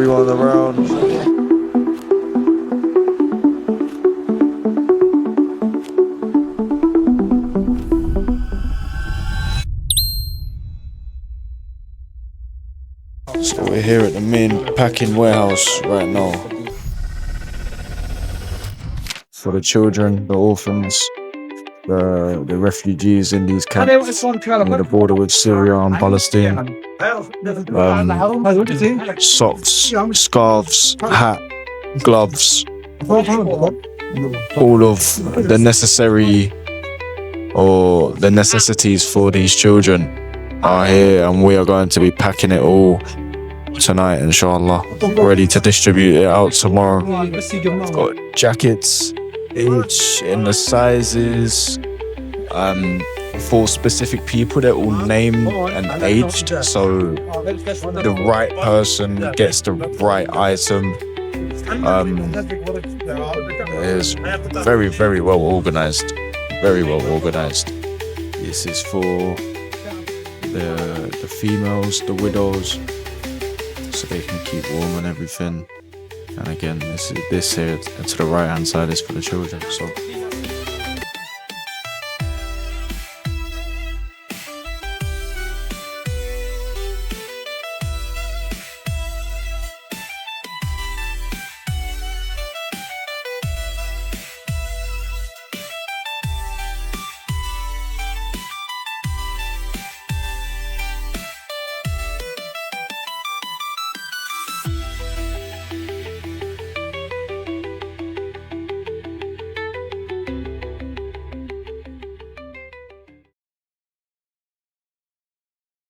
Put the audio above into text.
everyone around. So we're here at the main packing warehouse right now for the children, the orphans, the refugees in these camps near the border with Syria and Palestine. Socks, scarves, hat, gloves, all of the necessities for these children are here, and we are going to be packing it all tonight, inshallah, ready to distribute it out tomorrow. I've got jackets, each in the sizes, for specific people. They're all named and aged, so the right person gets the right item. It's very, very well organized. Very well organized. This is for the females, the widows, so they can keep warm and everything. And again, this here to the right hand side is for the children. So